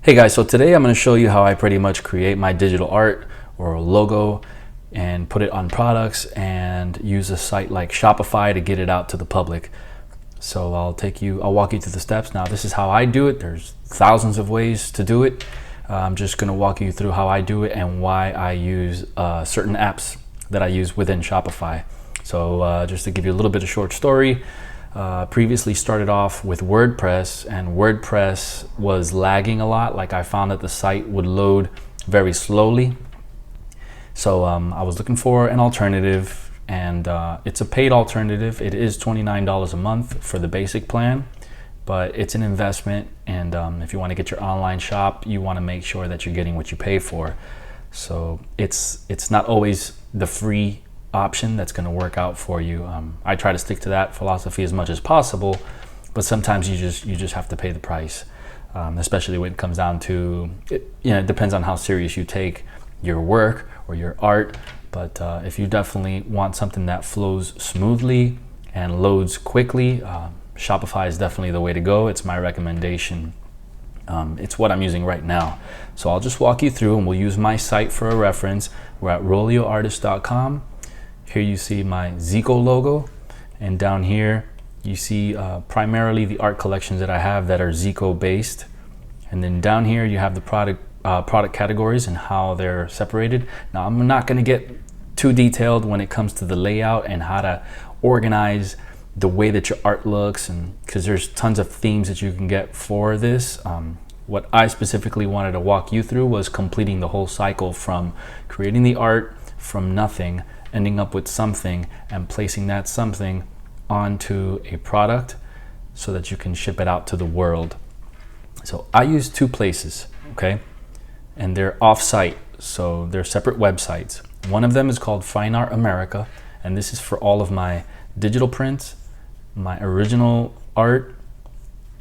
Hey guys, so today I'm going to show you how I pretty much create my digital art or a logo and put it on products and use a site like Shopify to get it out to the public. So I'll walk you through the steps. Now this is how I do it. There's thousands of ways to do it. I'm just going to walk you through how I do it and why I use certain apps that I use within Shopify. So just to give you a little bit of short story, previously started off with WordPress, and WordPress was lagging a lot. Like I found that the site would load very slowly. So I was looking for an alternative, and it's a paid alternative. It is $29 a month for the basic plan, but it's an investment. And if you want to get your online shop, you want to make sure that you're getting what you pay for. So it's not always the free option that's going to work out for you. I try to stick to that philosophy as much as possible, but sometimes you just have to pay the price, especially when it comes down to it. It depends on how serious you take your work or your art, but if you definitely want something that flows smoothly and loads quickly, Shopify is definitely the way to go. It's my recommendation. It's what I'm using right now. So I'll just walk you through, and we'll use my site for a reference. We're at rolioartist.com. Here you see my Zico logo, and down here you see primarily the art collections that I have that are Zico based. And then down here you have the product categories and how they're separated. Now I'm not going to get too detailed when it comes to the layout and how to organize the way that your art looks, and because there's tons of themes that you can get for this. What I specifically wanted to walk you through was completing the whole cycle from creating the art from nothing, ending up with something, and placing that something onto a product so that you can ship it out to the world. So I use two places, okay? And they're off-site, so they're separate websites. One of them is called Fine Art America, and this is for all of my digital prints, my original art,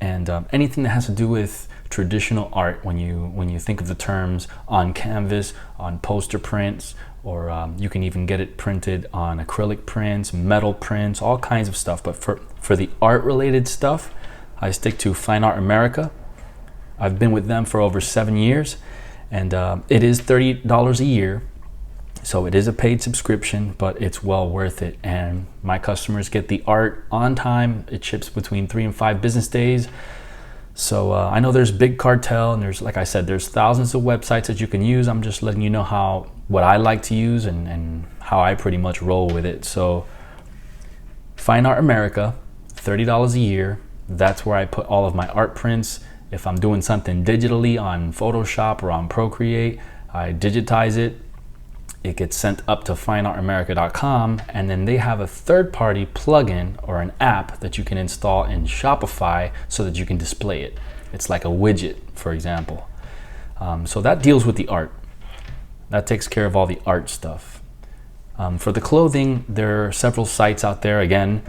and anything that has to do with traditional art. When you think of the terms on canvas, on poster prints, or you can even get it printed on acrylic prints, metal prints, all kinds of stuff. But for the art related stuff, I stick to Fine Art America. I've been with them for over 7 years, and it is $30 a year. So it is a paid subscription, but it's well worth it. And my customers get the art on time. It ships between 3 and 5 business days. So I know there's big cartel, and there's, like I said, there's thousands of websites that you can use. I'm just letting you know what I like to use and how I pretty much roll with it. So Fine Art America, $30 a year. That's where I put all of my art prints. If I'm doing something digitally on Photoshop or on Procreate, I digitize it. It gets sent up to fineartamerica.com, and then they have a third-party plugin or an app that you can install in Shopify so that you can display it. It's like a widget, for example. So that deals with the art. That takes care of all the art stuff. For the clothing, there are several sites out there. Again,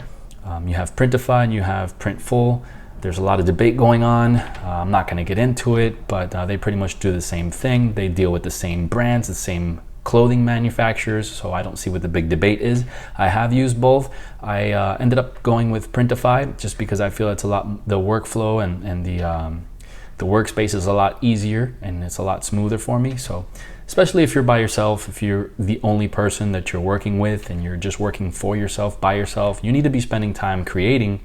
you have Printify and you have Printful. There's a lot of debate going on. I'm not going to get into it, but they pretty much do the same thing. They deal with the same brands, the same clothing manufacturers, so I don't see what the big debate is. I have used both. I ended up going with Printify just because I feel it's the workflow and the workspace is a lot easier and it's a lot smoother for me. So especially if you're by yourself, if you're the only person that you're working with and you're just working for yourself, by yourself, you need to be spending time creating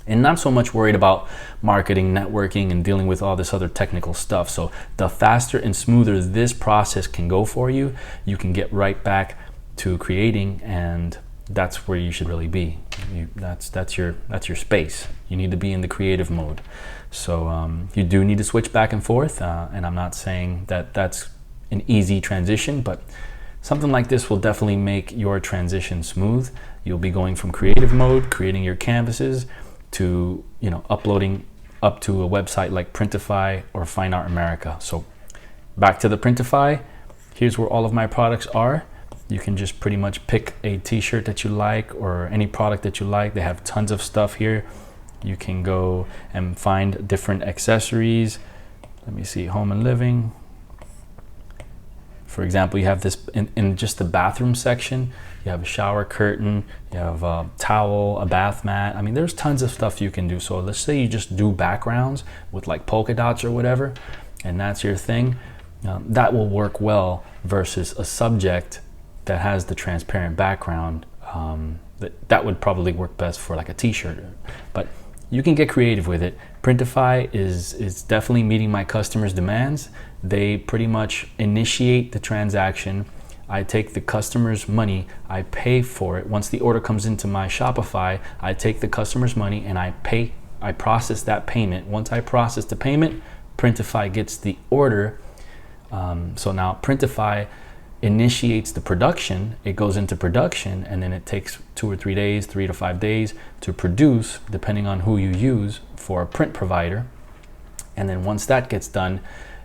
and not so much worried about marketing, networking, and dealing with all this other technical stuff. So the faster and smoother this process can go for you, you can get right back to creating, and that's where you should really be. That's your space. You need to be in the creative mode. So you do need to switch back and forth, and I'm not saying that that's an easy transition, but something like this will definitely make your transition smooth. You'll be going from creative mode, creating your canvases, to uploading up to a website like Printify or Fine Art America. So back to the Printify, here's where all of my products are. You can just pretty much pick a t-shirt that you like or any product that you like. They have tons of stuff here. You can go and find different accessories. Let me see, home and living. For example, you have this in just the bathroom section. You have a shower curtain, you have a towel, a bath mat. I mean, there's tons of stuff you can do. So let's say you just do backgrounds with like polka dots or whatever. and that's your thing, that will work well versus a subject that has the transparent background. That would probably work best for like a t-shirt, but you can get creative with it. Printify is definitely meeting my customers' demands. They pretty much initiate the transaction. I take the customer's money, I pay for it. Once the order comes into my Shopify, I take the customer's money and I process that payment. Once I process the payment, Printify gets the order. So now Printify initiates the production, it goes into production, and then it takes 2 or 3 days, 3 to 5 days to produce, depending on who you use for a print provider. And then once that gets done,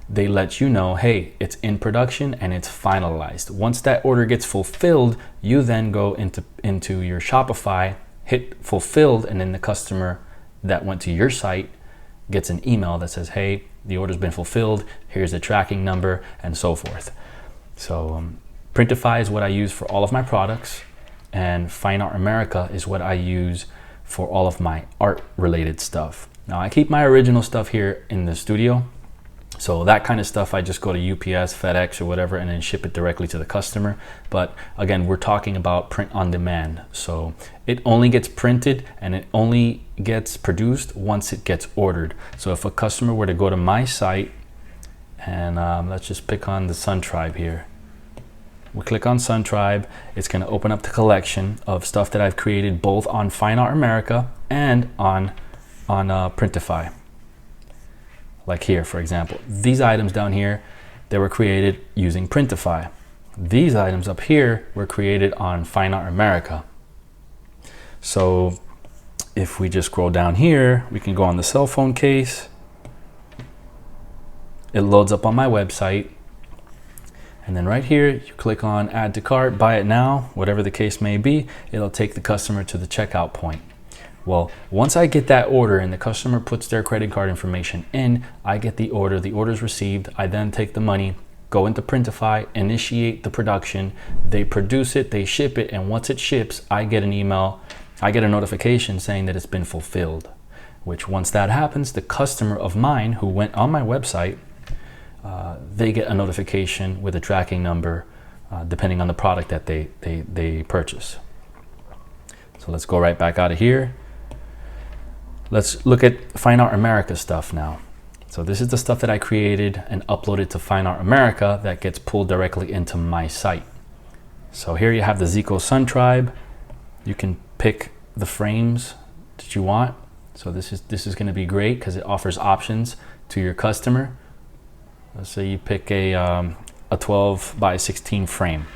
they let you know, hey, it's in production and it's finalized. Once that order gets fulfilled, you then go into your Shopify, hit fulfilled, and then the customer that went to your site gets an email that says, hey, the order's been fulfilled, here's the tracking number, and so forth. So Printify is what I use for all of my products, and Fine Art America is what I use for all of my art related stuff. Now I keep my original stuff here in the studio, so that kind of stuff I just go to UPS, FedEx, or whatever, and then ship it directly to the customer. But again, we're talking about print on demand, so it only gets printed and it only gets produced once it gets ordered. So if a customer were to go to my site, and let's just pick on the Sun Tribe here. We click on Sun Tribe, it's going to open up the collection of stuff that I've created both on Fine Art America and on Printify. Like here, for example, these items down here, they were created using Printify. These items up here were created on Fine Art America. So if we just scroll down here, we can go on the cell phone case. It loads up on my website, and then right here you click on add to cart, buy it now, whatever the case may be. It'll take the customer to the checkout point. Well, once I get that order and the customer puts their credit card information in, I get the order's received. I then take the money, go into Printify, initiate the production, they produce it, they ship it, and once it ships, I get an email, I get a notification saying that it's been fulfilled, which once that happens, the customer of mine who went on my website, they get a notification with a tracking number depending on the product that they purchase. So let's go right back out of here. Let's look at Fine Art America stuff now. So this is the stuff that I created and uploaded to Fine Art America that gets pulled directly into my site. So here you have the Zico Sun Tribe. You can pick the frames that you want. So this is going to be great because it offers options to your customer. Let's say you pick a 12 by 16 frame.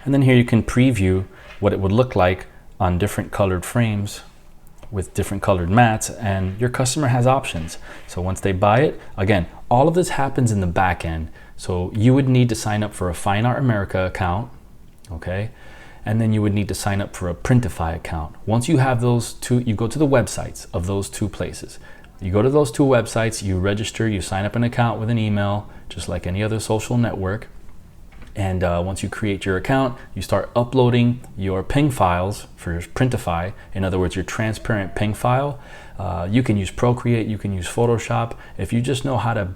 And then here you can preview what it would look like on different colored frames with different colored mats, and your customer has options. So once they buy it, again, all of this happens in the back end. So you would need to sign up for a Fine Art America account, okay? And then you would need to sign up for a Printify account. Once you have those two, you go to the websites of those two places. You go to those two websites, you register, you sign up an account with an email, just like any other social network. And once you create your account, you start uploading your PNG files for Printify. In other words, your transparent PNG file. You can use Procreate, you can use Photoshop. If you just know how to,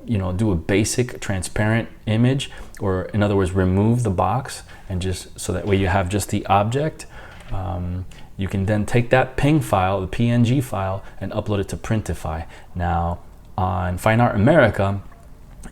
do a basic transparent image, or in other words, remove the box, and just so that way you have just the object. You can then take that PNG file, the PNG file, and upload it to Printify. Now, on Fine Art America,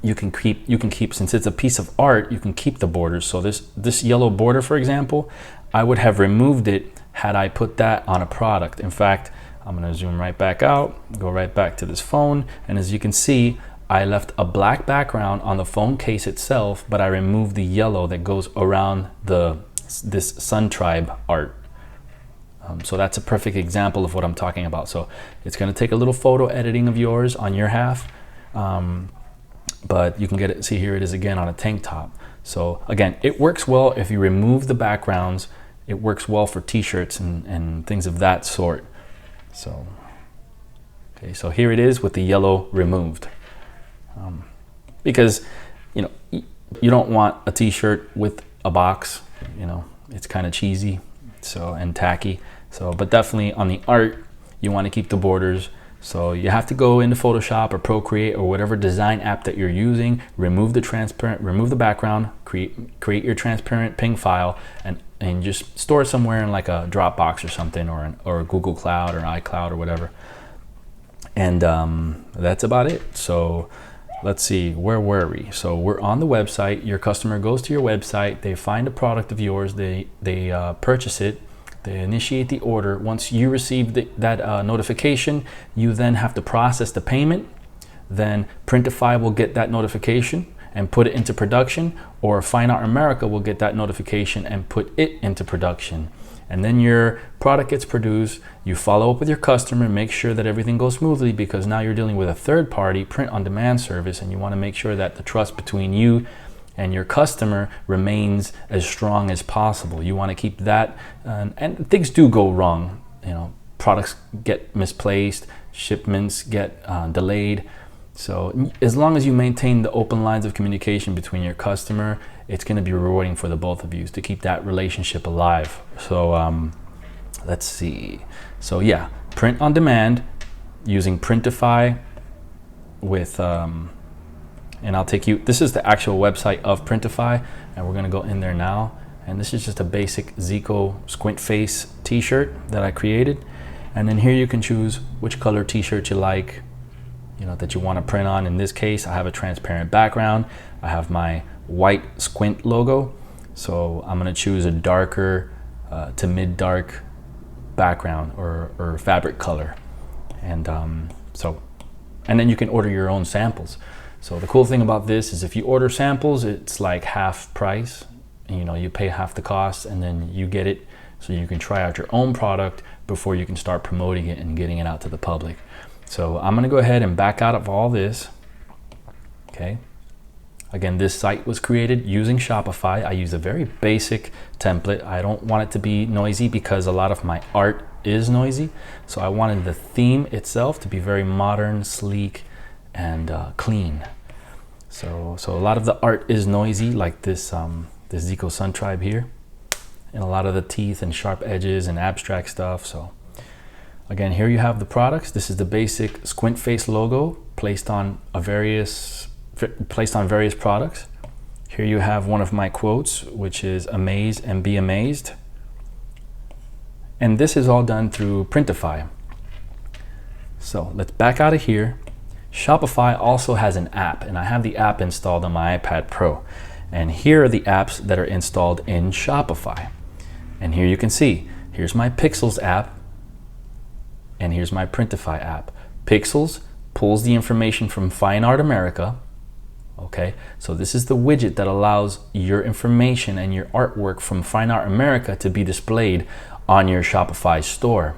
you can keep, since it's a piece of art, you can keep the borders. So this yellow border, for example, I would have removed it had I put that on a product. In fact, I'm going to zoom right back out, go right back to this phone, and as you can see, I left a black background on the phone case itself, but I removed the yellow that goes around this Sun Tribe art. So that's a perfect example of what I'm talking about. So it's going to take a little photo editing of yours on your half, but you can get it. See, here it is again on a tank top. So again, it works well if you remove the backgrounds. It works well for t-shirts and things of that sort. So okay, so here it is with the yellow removed, because you don't want a t-shirt with a box. It's kind of cheesy, so, and tacky. So, but definitely on the art, you want to keep the borders So you have to go into Photoshop or Procreate or whatever design app that you're using, remove the background, create your transparent ping file, and just store it somewhere in like a Dropbox or something, or a Google Cloud or iCloud or whatever. And that's about it. So let's see, where were we? So we're on the website. Your customer goes to your website, they find a product of yours, they purchase it, they initiate the order. Once you receive that notification, you then have to process the payment. Then Printify will get that notification and put it into production, or Fine Art America will get that notification and put it into production. And then your product gets produced. You follow up with your customer, make sure that everything goes smoothly, because now you're dealing with a third-party print-on-demand service, and you want to make sure that the trust between you and your customer remains as strong as possible. You want to keep that, and things do go wrong. You know, products get misplaced, shipments get delayed. So as long as you maintain the open lines of communication between your customer, it's going to be rewarding for the both of you to keep that relationship alive. So let's see. So yeah, print on demand using Printify with and I'll take you, this is the actual website of Printify, and we're going to go in there now. And this is just a basic Zico squint face t-shirt that I created. And then here you can choose which color t-shirt you like, you know, that you want to print on. In this case, I have a transparent background. I have my white squint logo. So I'm going to choose a darker to mid-dark background or fabric color. And and then you can order your own samples. So the cool thing about this is if you order samples, it's like half price. You know, you pay half the cost and then you get it so you can try out your own product before you can start promoting it and getting it out to the public. So I'm gonna go ahead and back out of all this. Okay. Again, this site was created using Shopify. I use a very basic template. I don't want it to be noisy because a lot of my art is noisy. So I wanted the theme itself to be very modern, sleek, and clean. So a lot of the art is noisy, like this this Zico Sun Tribe here, and a lot of the teeth and sharp edges and abstract stuff. So again, here you have the products. This is the basic squint face logo placed on various products. Here you have one of my quotes, which is "Amaze and be amazed." And this is all done through Printify. So let's back out of here. Shopify also has an app, and I have the app installed on my iPad Pro. And here are the apps that are installed in Shopify. And here you can see, here's my Pixels app, and here's my Printify app. Pixels pulls the information from Fine Art America. Okay, so this is the widget that allows your information and your artwork from Fine Art America to be displayed on your Shopify store.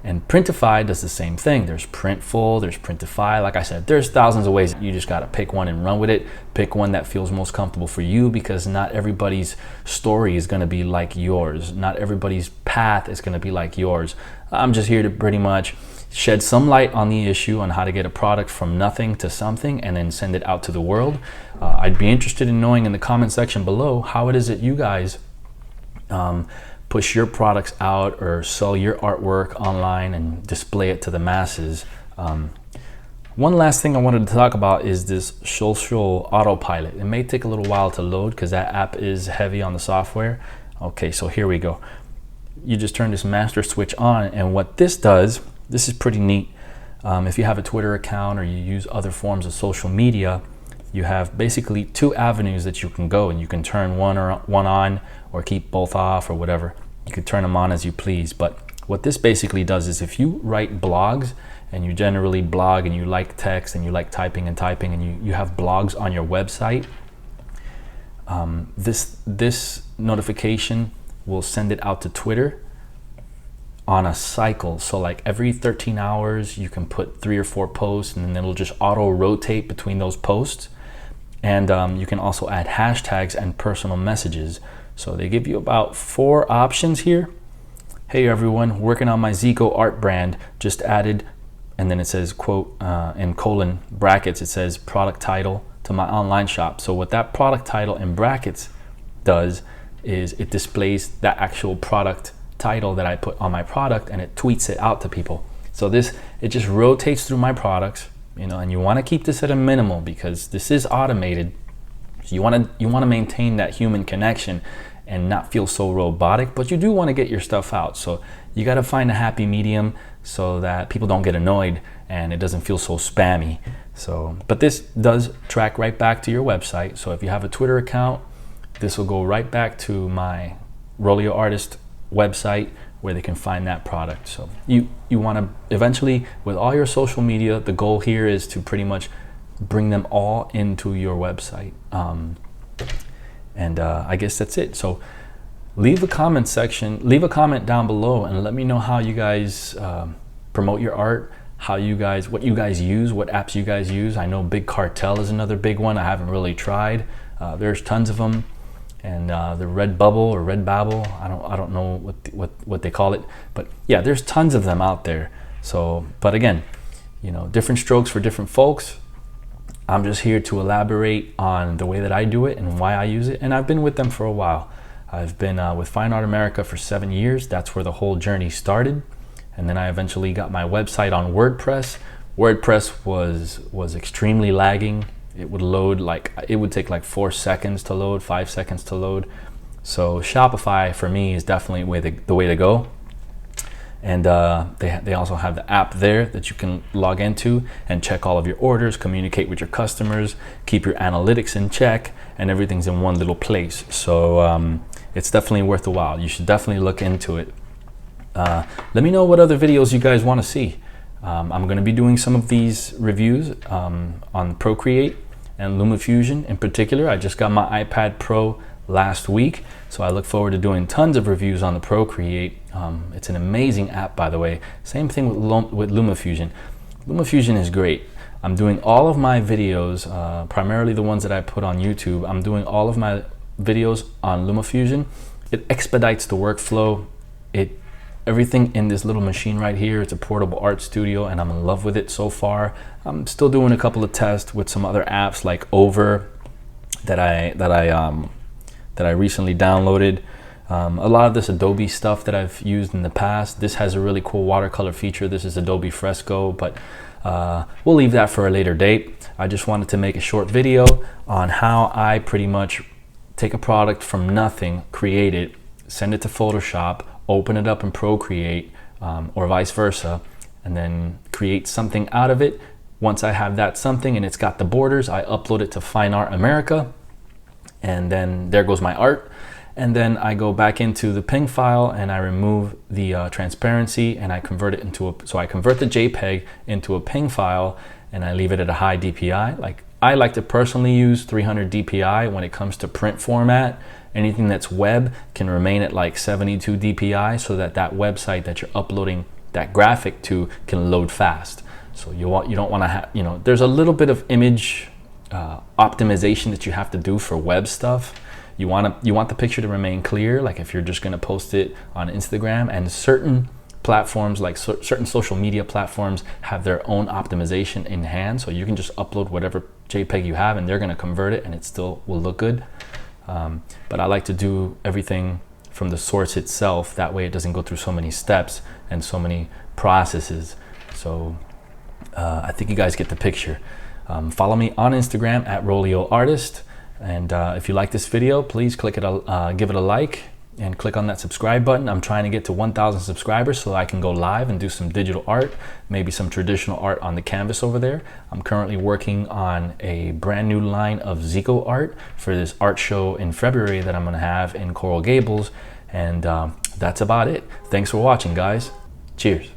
And Printify does the same thing. There's Printful, there's Printify. Like I said, there's thousands of ways. You just gotta pick one and run with it. Pick one that feels most comfortable for you, because not everybody's story is gonna be like yours. Not everybody's path is gonna be like yours. I'm just here to pretty much shed some light on the issue on how to get a product from nothing to something and then send it out to the world. I'd be interested in knowing in the comment section below how it is that you guys push your products out or sell your artwork online and display it to the masses. One last thing I wanted to talk about is this social autopilot. It may take a little while to load because that app is heavy on the software. Okay, so here we go. You just turn this master switch on, and what this does, this is pretty neat. If you have a Twitter account or you use other forms of social media, you have basically two avenues that you can go, and you can turn one on or keep both off or whatever. You can turn them on as you please. But what this basically does is if you write blogs and you generally blog and you like text and you like typing and you have blogs on your website, this notification will send it out to Twitter on a cycle. So like every 13 hours you can put 3 or 4 posts, and then it'll just auto rotate between those posts. And you can also add hashtags and personal messages. So they give you about 4 options here. Hey everyone, working on my Zico art brand, just added, and then it says quote in colon brackets, it says product title to my online shop. So what that product title in brackets does is it displays that actual product title that I put on my product, and it tweets it out to people. So it just rotates through my products, you know, and you want to keep this at a minimal because this is automated. So you want to maintain that human connection and not feel so robotic, but you do want to get your stuff out. So you got to find a happy medium so that people don't get annoyed and it doesn't feel so spammy. So, but this does track right back to your website. So if you have a Twitter account, this will go right back to my Rolio Artist website where they can find that product. So you want to eventually, with all your social media, the goal here is to pretty much bring them all into your website. I guess that's it. So leave a comment down below and let me know how you guys promote your art, what you guys use, what apps you guys use. I know Big Cartel is another big one. I haven't really tried. There's tons of them, and the Red Bubble or Red Babble. I don't know what they call it, but yeah, there's tons of them out there. So, but again, you know, different strokes for different folks. I'm just here to elaborate on the way that I do it and why I use it, and I've been with them for a while. I've been with Fine Art America for 7 years. That's where the whole journey started. And then I eventually got my website on WordPress. WordPress was extremely lagging. It would take like 4 seconds to load, 5 seconds to load. So Shopify for me is definitely the way to go. And they also have the app there that you can log into and check all of your orders, communicate with your customers, keep your analytics in check, and everything's in one little place. So it's definitely worth a while. You should definitely look into it. Let me know what other videos you guys want to see. I'm going to be doing some of these reviews on Procreate and LumaFusion in particular. I just got my iPad Pro last week, so I look forward to doing tons of reviews on the Procreate. It's an amazing app, by the way. Same thing with LumaFusion. LumaFusion is great. I'm doing all of my videos, primarily the ones that I put on YouTube. I'm doing all of my videos on LumaFusion. It expedites the workflow. Everything in this little machine right here, it's a portable art studio, and I'm in love with it so far. I'm still doing a couple of tests with some other apps like Over that I recently downloaded. A lot of this Adobe stuff that I've used in the past. This has a really cool watercolor feature. This is Adobe Fresco, but we'll leave that for a later date. I just wanted to make a short video on how I pretty much take a product from nothing, create it, send it to Photoshop, open it up in Procreate, or vice versa, and then create something out of it. Once I have that something and it's got the borders, I upload it to Fine Art America, and then there goes my art. And then I go back into the PNG file and I remove the transparency, and I convert it so I convert the JPEG into a PNG file, and I leave it at a high DPI. I like to personally use 300 DPI when it comes to print format. Anything that's web can remain at like 72 DPI so that website that you're uploading that graphic to can load fast. So you don't want to have, you know, there's a little bit of image optimization that you have to do for web stuff. You want the picture to remain clear, like if you're just going to post it on Instagram, and certain platforms like certain social media platforms have their own optimization in hand, so you can just upload whatever JPEG you have and they're going to convert it and it still will look good. But I like to do everything from the source itself. That way it doesn't go through so many steps and so many processes. So I think you guys get the picture. Follow me on Instagram at Rolio Artist. And if you like this video, please give it a like and click on that subscribe button. I'm trying to get to 1,000 subscribers so I can go live and do some digital art, maybe some traditional art on the canvas over there. I'm currently working on a brand new line of Zico art for this art show in February that I'm gonna have in Coral Gables. And that's about it. Thanks for watching, guys. Cheers.